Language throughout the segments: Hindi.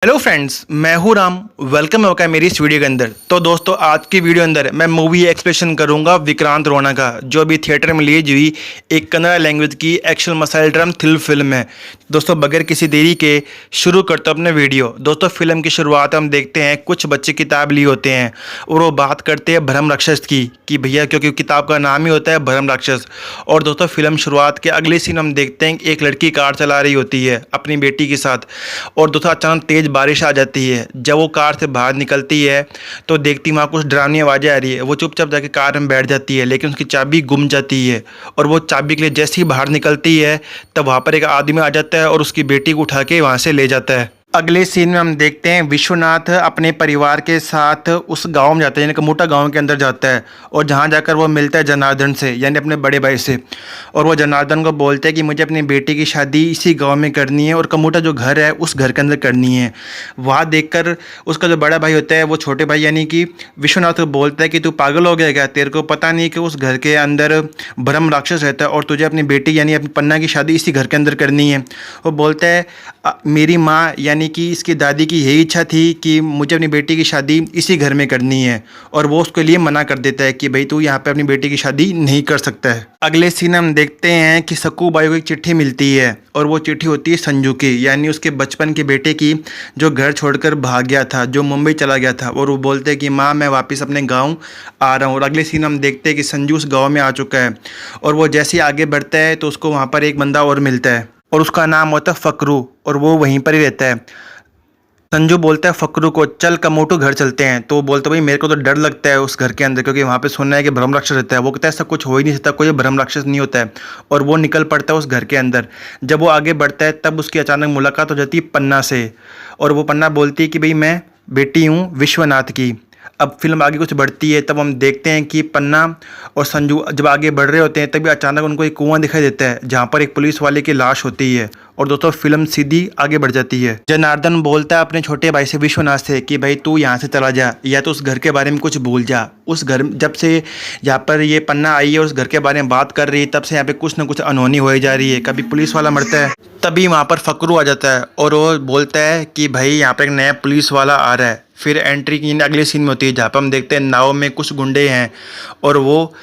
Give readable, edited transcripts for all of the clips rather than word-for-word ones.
हेलो फ्रेंड्स, मैं हूं राम। वेलकम होगा मेरी इस वीडियो के अंदर। तो दोस्तों, आज की वीडियो अंदर मैं मूवी एक्सप्लेनेशन करूंगा विक्रांत रोना का, जो अभी थिएटर में रिलीज हुई एक कन्नड़ लैंग्वेज की एक्शन मसाइल ड्रामा थ्रिल फिल्म है। दोस्तों, बगैर किसी देरी के शुरू करते अपने वीडियो। दोस्तों, फिल्म की शुरुआत हम देखते हैं, कुछ बच्चे किताब लिए होते हैं और वो बात करते हैं भ्रम राक्षस की कि भैया, क्योंकि किताब का नाम ही होता है भ्रम राक्षस। और दोस्तों, फिल्म शुरुआत के अगले सीन हम देखते हैं, एक लड़की कार चला रही होती है अपनी बेटी के साथ, और दोस्तों अचानक तेज बारिश आ जाती है। जब वो कार से बाहर निकलती है तो देखती वहाँ कुछ डरावनी आवाज़ें आ रही है। वो चुपचाप जाके कार में बैठ जाती है, लेकिन उसकी चाबी गुम जाती है। और वो चाबी के लिए जैसे ही बाहर निकलती है तब वहाँ पर एक आदमी आ जाता है और उसकी बेटी को उठा के वहाँ से ले जाता है। अगले सीन में हम देखते हैं विश्वनाथ अपने परिवार के साथ उस गांव में जाता है, यानी कमोटा गांव के अंदर जाता है, और जहां जाकर वो मिलता है जनार्दन से, यानी अपने बड़े भाई से। और वो जनार्दन को बोलते हैं कि मुझे अपनी बेटी की शादी इसी गांव में करनी है और कमोटा जो घर है उस घर के अंदर करनी है। वहाँ देखकर उसका जो बड़ा भाई होता है, वो छोटे भाई यानी कि विश्वनाथ को बोलता है कि तू पागल हो गया क्या? तेरे को पता नहीं कि उस घर के अंदर ब्रह्म राक्षस रहता है और तुझे अपनी बेटी यानी अपनी पन्ना की शादी इसी घर के अंदर करनी है। वो बोलता है मेरी माँ यानी कि इसकी दादी की यही इच्छा थी कि मुझे अपनी बेटी की शादी इसी घर में करनी है, और वो उसके लिए मना कर देता है कि भाई तू यहाँ पे अपनी बेटी की शादी नहीं कर सकता है। अगले सीन हम देखते हैं कि सक्कू बाई को एक चिट्ठी मिलती है, और वो चिट्ठी होती है संजू की, यानी उसके बचपन के बेटे की, जो घर छोड़कर भाग गया था, जो मुंबई चला गया था। और वो बोलते हैं कि माँ, मैं वापस अपने गाँव आ रहा हूँ। और अगले सीन हम देखते हैं कि संजू उस गाँव में आ चुका है, और वो जैसे ही आगे बढ़ता है तो उसको वहाँ पर एक बंदा और मिलता है, और उसका नाम होता है फकरू, और वो वहीं पर ही रहता है। संजू बोलता है फकरू को, चल कमोटू घर चलते हैं। तो वो बोलता है भाई मेरे को तो डर लगता है उस घर के अंदर, क्योंकि वहाँ पे सुनना है कि ब्रह्म राक्षस रहता है। वो कहता है ऐसा कुछ हो ही नहीं सकता, कोई ब्रह्म राक्षस नहीं होता है। और वो निकल पड़ता है उस घर के अंदर। जब वो आगे बढ़ता है तब उसकी अचानक मुलाकात हो जाती है पन्ना से, और वो पन्ना बोलती है कि भाई मैं बेटी हूँ विश्वनाथ की। अब फिल्म आगे कुछ बढ़ती है, तब हम देखते हैं कि पन्ना और संजू जब आगे बढ़ रहे होते हैं तभी अचानक उनको एक कुआं दिखाई देता है, जहाँ पर एक पुलिस वाले की लाश होती है। और दोस्तों, फिल्म सीधी आगे बढ़ जाती है। जनार्दन बोलता है अपने छोटे भाई से विश्वनाथ से कि भाई तू यहाँ से चला जा, या तो उस घर के बारे में कुछ भूल जा। उस घर जब से यहाँ पर ये पन्ना आई है, उस घर के बारे में बात कर रही है, तब से यहाँ पे कुछ ना कुछ अनहोनी हो जा रही है। कभी पुलिस वाला मरता है, तभी वहाँ पर फकरू आ जाता है और वो बोलता है कि भाई यहाँ पर एक नया पुलिस वाला आ रहा है। फिर एंट्री की अगले सीन में होती है, जहाँ पर हम देखते हैं नाव में कुछ गुंडे हैं और वो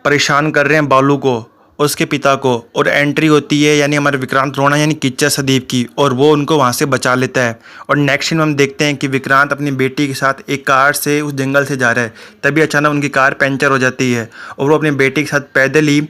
परेशान कर रहे हैं बालू को, उसके पिता को। और एंट्री होती है यानी हमारे विक्रांत रोना यानी किच्चा सदीप की, और वो उनको वहाँ से बचा लेता है। और नेक्स्ट सीन में हम देखते हैं कि विक्रांत अपनी बेटी के साथ एक कार से उस जंगल से जा रहा है, तभी अचानक उनकी कार पंचर हो जाती है और वो अपनी बेटी के साथ पैदल ही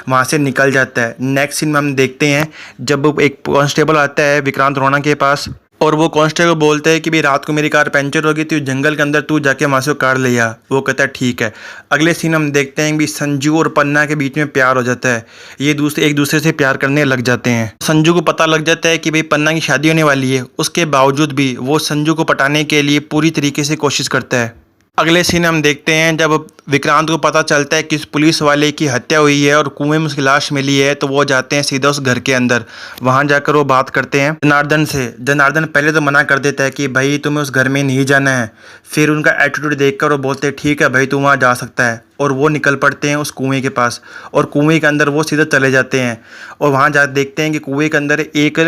वहाँ से निकल जाता है। नेक्स्ट सीन में हम देखते हैं जब एक कांस्टेबल आता है विक्रांत रोना के पास, और वो कांस्टेबल बोलते हैं कि भाई रात को मेरी कार पंचर हो गई थी जंगल के अंदर, तू जाके वहाँ से कार ले आ। वो कहता है ठीक है। अगले सीन हम देखते हैं कि संजू और पन्ना के बीच में प्यार हो जाता है। ये एक दूसरे से प्यार करने लग जाते हैं। संजू को पता लग जाता है कि भाई पन्ना की शादी होने वाली है, उसके बावजूद भी वो संजू को पटाने के लिए पूरी तरीके से कोशिश करता है। अगले सीन हम देखते हैं जब विक्रांत को पता चलता है कि इस पुलिस वाले की हत्या हुई है और कुएं में उसकी लाश मिली है, तो वो जाते हैं सीधा उस घर के अंदर। वहां जाकर वो बात करते हैं जनार्दन से। जनार्दन पहले तो मना कर देता है कि भाई तुम्हें उस घर में नहीं जाना है। फिर उनका एटीट्यूड देखकर वो बोलते हैं ठीक है भाई, तू वहाँ जा सकता है। और वो निकल पड़ते हैं उस कुएं के पास, और कुएं के अंदर वो सीधा चले जाते हैं। और वहाँ जा देखते हैं कि कुएं के अंदर एक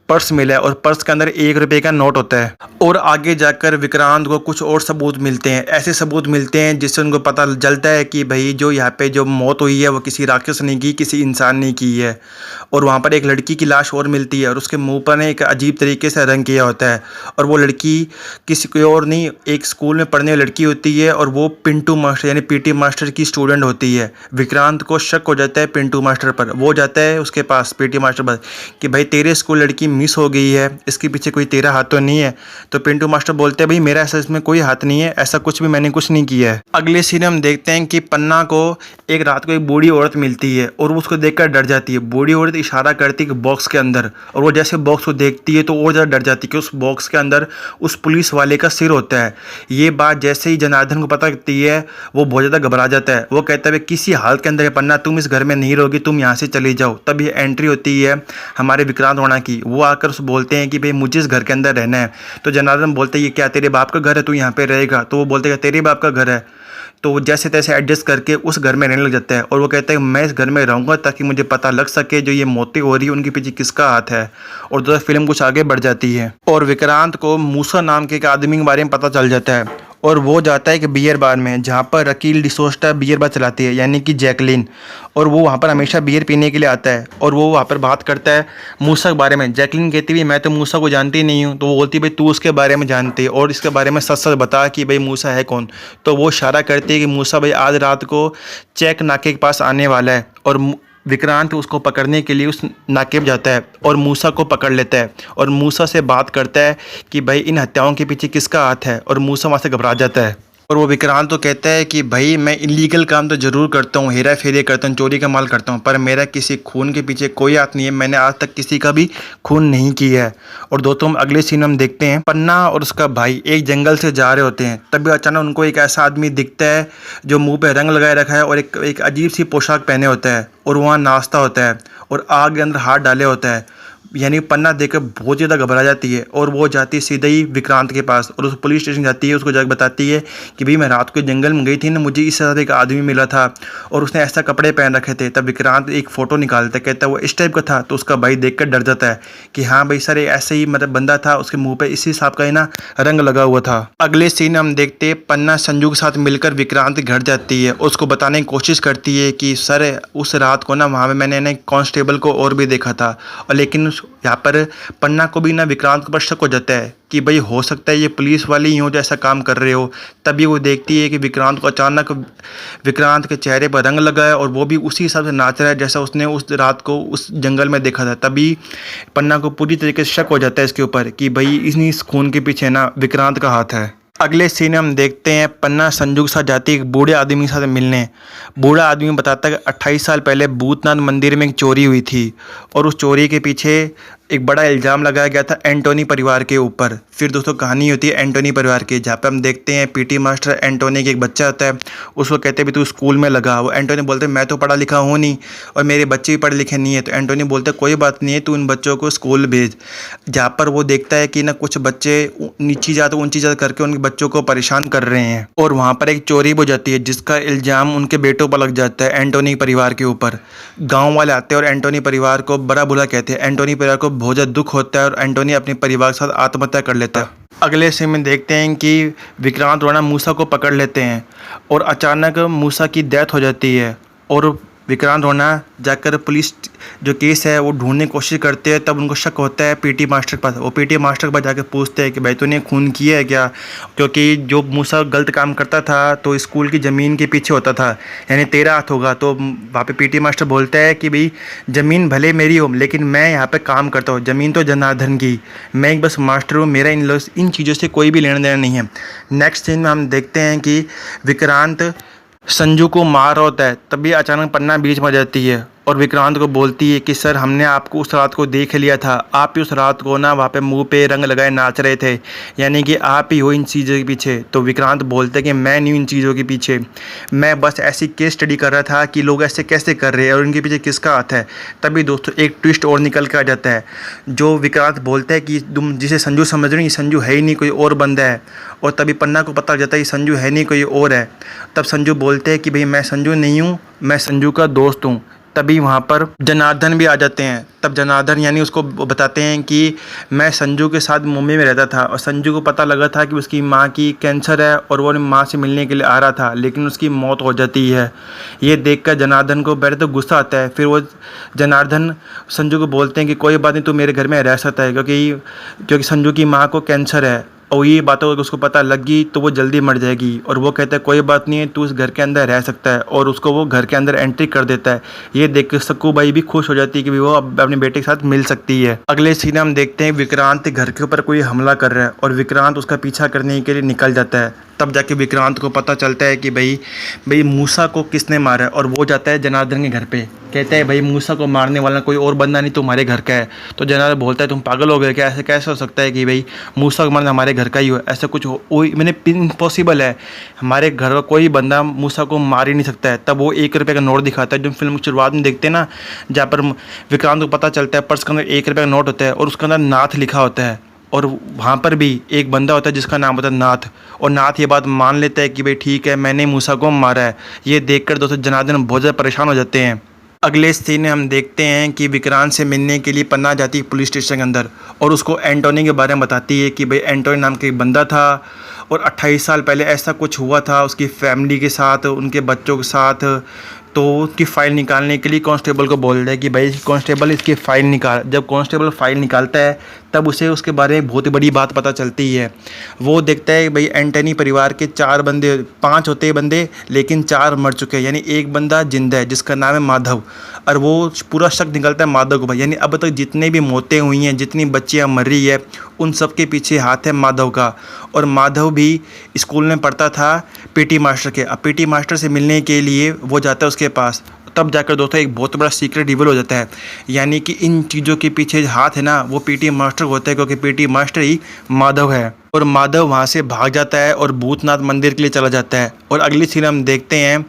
पर्स मिला है, और पर्स के अंदर 1 रुपये का नोट होता है। और आगे जाकर विक्रांत को कुछ और सबूत मिलते हैं, ऐसे सबूत मिलते हैं जिससे उनको पता चलता है कि भाई जो यहाँ पे जो मौत हुई है वो किसी राक्षस ने की, किसी इंसान ने की है। और वहाँ पर एक लड़की की लाश और मिलती है, और उसके मुंह पर एक अजीब तरीके से रंग किया होता है। और वो लड़की किसी कोई और नहीं, एक स्कूल में पढ़ने वाली लड़की होती है, और वो पिंटू मास्टर यानी पीटी मास्टर की स्टूडेंट होती है। विक्रांत को शक हो जाता है पिंटू मास्टर पर। वो जाता है उसके पास पीटी मास्टर पर कि भाई तेरे स्कूल लड़की मिस हो गई है, इसके पीछे कोई तेरा हाथ तो नहीं है? तो पिंटू मास्टर बोलते हैं भाई मेरा ऐसा इसमें कोई हाथ नहीं है, ऐसा कुछ भी मैंने कुछ नहीं किया है। अगले सीन हम देखते हैं कि पन्ना को एक रात को एक बूढ़ी औरत मिलती है, और वो उसको देखकर डर जाती है। बूढ़ी औरत इशारा करती है बॉक्स के अंदर, और वो जैसे बॉक्स को देखती है तो और ज़्यादा डर जाती है कि उस बॉक्स के अंदर उस पुलिस वाले का सिर होता है। ये बात जैसे ही जनार्दन को पता लगती है वो बहुत ज़्यादा घबरा जाता है। वो कहता है किसी हालत के अंदर पन्ना तुम इस घर में नहीं रहोगी, तुम यहाँ से चली जाओ। तब ये एंट्री होती है हमारे विक्रांत रोना की। वो आकर उस बोलते हैं कि भाई मुझे इस घर के अंदर रहना है। तो जनार्दन बोलते हैं ये क्या तेरे बाप का घर है, तू यहाँ पे रहेगा? तो वो बोलते हैं तेरे बाप का घर है, तो वो जैसे तैसे एडजस्ट करके उस घर में रहने लग जाता है और वो कहता है मैं इस घर में रहूँगा ताकि मुझे पता लग सके जो ये मौतें हो रही है उनके पीछे किसका हाथ है। और दोस्तों फिल्म कुछ आगे बढ़ जाती है और विक्रांत को मूसा नाम के एक आदमी के बारे में पता चल जाता है और वो जाता है कि बियर बार में जहाँ पर रकील डिसोस्टा बियर बार चलाती है यानी कि जैकलिन, और वो वहाँ पर हमेशा बियर पीने के लिए आता है और वो वहाँ पर बात करता है मूसा के बारे में। जैकलिन कहती है मैं तो मूसा को जानती नहीं हूँ, तो वो बोलती है भाई तू उसके बारे में जानती है और इसके बारे में सच सच बता कि भाई मूसा है कौन। तो वो इशारा करती है कि मूसा भाई आज रात को चेक नाके के पास आने वाला है और विक्रांत उसको पकड़ने के लिए उस नाके पे जाता है और मूसा को पकड़ लेता है और मूसा से बात करता है कि भाई इन हत्याओं के पीछे किसका हाथ है, और मूसा वहाँ से घबरा जाता है। और वो विक्रांत तो कहता है कि भाई मैं इलीगल काम तो ज़रूर करता हूँ, हेरा फेरी करता हूँ, चोरी का माल करता हूँ, पर मेरा किसी खून के पीछे कोई हाथ नहीं है, मैंने आज तक किसी का भी खून नहीं किया है। और दोस्तों हम अगले सीन हम देखते हैं पन्ना और उसका भाई एक जंगल से जा रहे होते हैं, तभी अचानक उनको एक ऐसा आदमी दिखता है जो मुंह पे रंग लगाए रखा है और एक अजीब सी पोशाक पहने होता है और वहाँ नाचता होता है और आग के अंदर हाथ डाले होता है। यानी पन्ना देखकर बहुत ज़्यादा घबरा जाती है और वो जाती है सीधे ही विक्रांत के पास और उस पुलिस स्टेशन जाती है, उसको जाकर बताती है कि भाई मैं रात को जंगल में गई थी ना, मुझे इस तरह एक आदमी मिला था और उसने ऐसा कपड़े पहन रखे थे। तब विक्रांत एक फ़ोटो निकालता है, कहता है वो इस टाइप का था। तो उसका भाई देखकर डर जाता है कि हाँ भाई सर ऐसे ही मतलब बंदा था, उसके मुँह पर इसी हिसाब का ही ना रंग लगा हुआ था। अगले सीन हम देखते हैं पन्ना संजू के साथ मिलकर विक्रांत के घर जाती है, उसको बताने की कोशिश करती है कि सर उस रात को ना वहाँ पर मैंने ना कांस्टेबल को और भी देखा था, और लेकिन यहाँ पर पन्ना को भी ना विक्रांत के ऊपर शक हो जाता है कि भाई हो सकता है ये पुलिस वाले ही हो जो ऐसा काम कर रहे हो। तभी वो देखती है कि विक्रांत को अचानक विक्रांत के चेहरे पर रंग लगा है और वो भी उसी हिसाब से नाच रहा है जैसा उसने उस रात को उस जंगल में देखा था। तभी पन्ना को पूरी तरीके से शक हो जाता है इसके ऊपर कि भाई इस खून के पीछे ना विक्रांत का हाथ है। अगले सीन में हम देखते हैं पन्ना संजू के साथ जाती है एक बूढ़े आदमी के साथ मिलने। बूढ़ा आदमी बताता है कि 28 साल पहले भूतनाथ मंदिर में एक चोरी हुई थी और उस चोरी के पीछे एक बड़ा इल्ज़ाम लगाया गया था एंटोनी परिवार के ऊपर। फिर दोस्तों कहानी होती है एंटोनी परिवार की, जहाँ पे हम देखते हैं पीटी मास्टर एंटोनी के एक बच्चा होता है, उसको कहते हैं भी तू स्कूल में लगा। वो एंटोनी बोलते हैं मैं तो पढ़ा लिखा हूँ नहीं और मेरे बच्चे भी पढ़े लिखे नहीं है। तो एंटोनी बोलते हैं कोई बात नहीं है, तू इन बच्चों को स्कूल भेज। जहाँ पर वो देखता है कि ना कुछ बच्चे नीची जात ऊंची जात करके उनके बच्चों को परेशान कर रहे हैं और वहाँ पर एक चोरी हो जाती है जिसका इल्ज़ाम उनके बेटों पर लग जाता है एंटोनी परिवार के ऊपर। गाँव वाले आते हैं और एंटोनी परिवार को बड़ा बुरा कहते हैं। एंटोनी परिवार को बहुत ज़्यादा दुख होता है और एंटोनी अपने परिवार के साथ आत्महत्या कर लेता है। अगले सीन में देखते हैं कि विक्रांत रोना मूसा को पकड़ लेते हैं और अचानक मूसा की डेथ हो जाती है और विक्रांत रोना जाकर पुलिस जो केस है वो ढूंढने की कोशिश करते हैं। तब उनको शक होता है पीटी मास्टर के पास। वो पीटी मास्टर के पास जाकर पूछते हैं कि भाई तूने खून किया है क्या, क्योंकि जो मूसा गलत काम करता था तो स्कूल की ज़मीन के पीछे होता था, यानी तेरा हाथ होगा। तो वहाँ पे पीटी मास्टर बोलता है कि भाई ज़मीन भले मेरी हो लेकिन मैं यहाँ पे काम करता हूँ, ज़मीन तो जनार्दन की, मैं एक बस मास्टर हूँ, मेरा इन चीज़ों से कोई भी लेना देना नहीं है। नेक्स्ट सीन में हम देखते हैं कि विक्रांत संजू को मार होता है, तभी अचानक पन्ना बीच में आ जाती है और विक्रांत को बोलती है कि सर हमने आपको उस रात को देख लिया था, आप ही उस रात को ना वहाँ पे मुंह पे रंग लगाए नाच रहे थे, यानी कि आप ही हो इन चीज़ों के पीछे। तो विक्रांत बोलते हैं कि मैं नहीं हूँ इन चीज़ों के पीछे, मैं बस ऐसी केस स्टडी कर रहा था कि लोग ऐसे कैसे कर रहे हैं और इनके पीछे किसका हाथ है। तभी दोस्तों एक ट्विस्ट और निकल कर आ जाता है, जो विक्रांत बोलता है कि तुम जिसे संजू समझ रहे हो ये संजू है ही नहीं, कोई और बंदा है। और तभी पन्ना को पता लग जाता है कि संजू है नहीं, कोई और है। तब संजू बोलते हैं कि भाई मैं संजू नहीं हूँ, मैं संजू का दोस्त हूँ। तभी वहाँ पर जनार्दन भी आ जाते हैं। तब जनार्दन यानी उसको बताते हैं कि मैं संजू के साथ मुंबई में रहता था और संजू को पता लगा था कि उसकी माँ की कैंसर है और वो माँ से मिलने के लिए आ रहा था, लेकिन उसकी मौत हो जाती है। ये देखकर जनार्दन को पहले तो गुस्सा आता है, फिर वो जनार्दन संजू को बोलते हैं कि कोई बात नहीं, तू मेरे घर में रह सकता है, क्योंकि संजू की माँ को कैंसर है और ये बातों अगर उसको पता लग गई तो वो जल्दी मर जाएगी। और वो कहता है कोई बात नहीं है, तू उस घर के अंदर रह सकता है, और उसको वो घर के अंदर एंट्री कर देता है। ये देख कर सक्कू बाई भी खुश हो जाती है कि वो अब अपने बेटे के साथ मिल सकती है। अगले सीन हम देखते हैं विक्रांत के घर के ऊपर कोई हमला कर रहा है और विक्रांत उसका पीछा करने के लिए निकल जाता है। तब जाके विक्रांत को पता चलता है कि भाई मूसा को किसने मारा है, और वो जाता है जनार्दन के घर पे, कहता है भाई मूसा को मारने वाला कोई और बंदा नहीं तुम्हारे घर का है। तो जनार्दन बोलता है तुम पागल हो गए क्या, ऐसे कैसे हो सकता है कि भाई मूसा को मारना हमारे घर का ही हो, ऐसा कुछ मैंने इम्पॉसिबल है, हमारे घर का कोई बंदा मूसा को मार ही नहीं सकता है। तब वो 1 रुपये का नोट दिखाता है, जो फिल्म की शुरुआत में देखते हैं ना, जहाँ पर विक्रांत को पता चलता है पर्स के अंदर 1 रुपये का नोट होता है और उसके अंदर नाथ लिखा होता है। और वहाँ पर भी एक बंदा होता है जिसका नाम होता है नाथ, और नाथ ये बात मान लेता है कि भाई ठीक है मैंने मूसा को मारा है। ये देखकर दोस्तों जनार्दन बहुत ज़्यादा परेशान हो जाते हैं। अगले सीन में हम देखते हैं कि विक्रांत से मिलने के लिए पन्ना जाती है पुलिस स्टेशन के अंदर, और उसको एंटोनी के बारे में बताती है कि भाई एंटोनी नाम का एक बंदा था और 28 साल पहले ऐसा कुछ हुआ था उसकी फैमिली के साथ, उनके बच्चों के साथ। तो उसकी फ़ाइल निकालने के लिए कांस्टेबल को बोल रहा है कि भाई कांस्टेबल इसकी फ़ाइल निकाल। जब कांस्टेबल फ़ाइल निकालता है तब उसे उसके बारे में बहुत बड़ी बात पता चलती है। वो देखता है भाई एंटनी परिवार के 4 बंदे, 5 होते हैं बंदे, लेकिन 4 मर चुके हैं, यानी एक बंदा जिंदा है जिसका नाम है माधव। और वो पूरा शक निकलता है माधव को भाई, यानी अब तक जितने भी मौतें हुई हैं, जितनी बच्चियाँ मर रही है, उन सब के पीछे हाथ है माधव का। और माधव भी स्कूल में पढ़ता था पीटी मास्टर के। अब पीटी मास्टर से मिलने के लिए वो जाता है उसके पास, तब जाकर दोस्तों एक बहुत बड़ा सीक्रेट रिवील हो जाता है। यानी कि इन चीज़ों के पीछे हाथ है ना वो पीटी मास्टर होता है, क्योंकि पीटी मास्टर ही माधव है। और माधव वहाँ से भाग जाता है और भूतनाथ मंदिर के लिए चला जाता है। और अगली सीन हम देखते हैं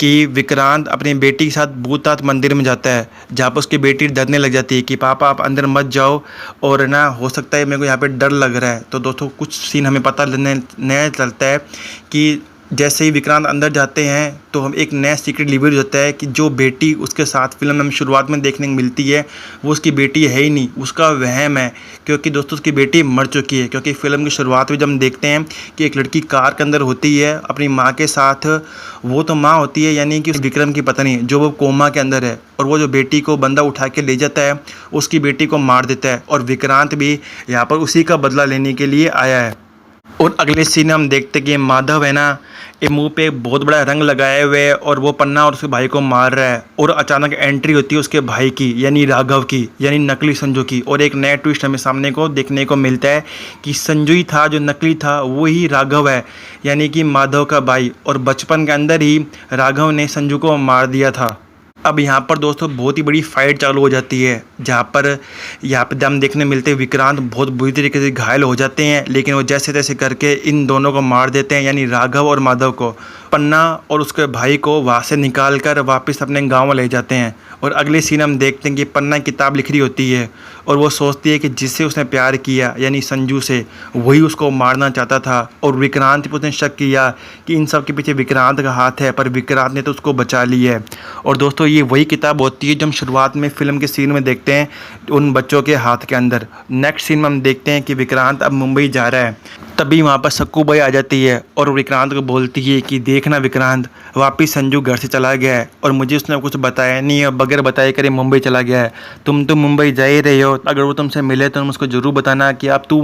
कि विक्रांत अपनी बेटी के साथ भूतनाथ मंदिर में जाता है, जहाँ पर उसकी बेटी डरने लग जाती है कि पापा आप अंदर मत जाओ, और ना हो सकता है मेरे को यहाँ पे डर लग रहा है। तो दोस्तों कुछ सीन हमें पता नया चलता है कि जैसे ही विक्रांत अंदर जाते हैं तो हम एक नया सीक्रेट रिवील होता है कि जो बेटी उसके साथ फिल्म में हमें शुरुआत में देखने को मिलती है वो उसकी बेटी है ही नहीं, उसका वहम है। क्योंकि दोस्तों उसकी बेटी मर चुकी है। क्योंकि फिल्म की शुरुआत में जब हम देखते हैं कि एक लड़की कार के अंदर होती है अपनी माँ के साथ, वो तो माँ होती है यानी कि विक्रम की पत्नी, जो वो कोमा के अंदर है। और वो जो बेटी को बंदा उठा के ले जाता है उसकी बेटी को मार देता है, और विक्रांत भी यहाँ पर उसी का बदला लेने के लिए आया है। और अगले सीन में हम देखते हैं कि माधव है ना ये मुंह पे बहुत बड़ा रंग लगाए हुए है और वो पन्ना और उसके भाई को मार रहा है। और अचानक एंट्री होती है उसके भाई की, यानी राघव की, यानी नकली संजू की। और एक नया ट्विस्ट हमें सामने को देखने को मिलता है कि संजू ही था जो नकली था, वो ही राघव है, यानी कि माधव का भाई। और बचपन के अंदर ही राघव ने संजू को मार दिया था। अब यहाँ पर दोस्तों बहुत ही बड़ी फाइट चालू हो जाती है, जहाँ पर हम देखने मिलते हैं विक्रांत बहुत बुरी तरीके से घायल हो जाते हैं, लेकिन वो जैसे तैसे करके इन दोनों को मार देते हैं, यानी राघव और माधव को। पन्ना और उसके भाई को वहाँ से निकाल कर वापस अपने गाँव ले जाते हैं। और अगले सीन हम देखते हैं कि पन्ना किताब लिख रही होती है और वो सोचती है कि जिससे उसने प्यार किया यानी संजू से, वही उसको मारना चाहता था। और विक्रांत पर उसने शक किया कि इन सब के पीछे विक्रांत का हाथ है, पर विक्रांत ने तो उसको बचा लिया है। और दोस्तों ये वही किताब होती है जो हम शुरुआत में फिल्म के सीन में देखते हैं उन बच्चों के हाथ के अंदर। नेक्स्ट सीन में हम देखते हैं कि विक्रांत अब मुंबई जा रहा है, तभी वहाँ पर सक्कू बाई आ जाती है और विक्रांत को बोलती है कि देखना विक्रांत, वापिस संजू घर से चला गया है और मुझे उसने कुछ बताया नहीं है, बगैर बताए करे मुंबई चला गया है। तुम तो मुंबई जा ही रहे हो, अगर वो तुमसे मिले तो तुम उसको ज़रूर बताना कि अब तू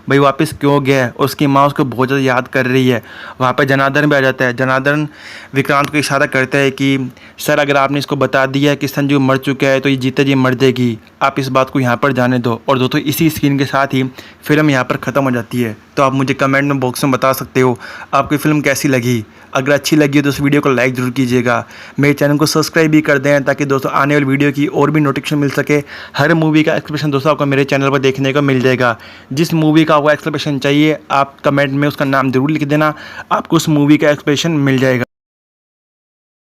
भाई वापस क्यों गया है। और उसकी माँ उसको बहुत ज़्यादा याद कर रही है। वहाँ पर जनार्दन भी आ जाता है। जनार्दन विक्रांत को इशारा करता है कि सर अगर आपने इसको बता दिया कि संजू मर चुका है तो ये जीते जी मर जाएगी, आप इस बात को यहाँ पर जाने दो। और दोस्तों इसी स्क्रीन के साथ ही फिल्म यहाँ पर ख़त्म हो जाती है। तो आप मुझे कमेंट में बॉक्स में बता सकते हो आपको फिल्म कैसी लगी। अगर अच्छी लगी हो तो इस वीडियो को लाइक ज़रूर कीजिएगा। मेरे चैनल को सब्सक्राइब भी कर दें ताकि दोस्तों आने वाली वीडियो की और भी नोटिफिकेशन मिल सके। हर मूवी का एक्सप्लेनेशन दोस्तों आपको मेरे चैनल पर देखने को मिल जाएगा। जिस मूवी का आपको एक्सप्लेनेशन चाहिए आप कमेंट में उसका नाम ज़रूर लिख देना, आपको उस मूवी का एक्सप्लेनेशन मिल जाएगा।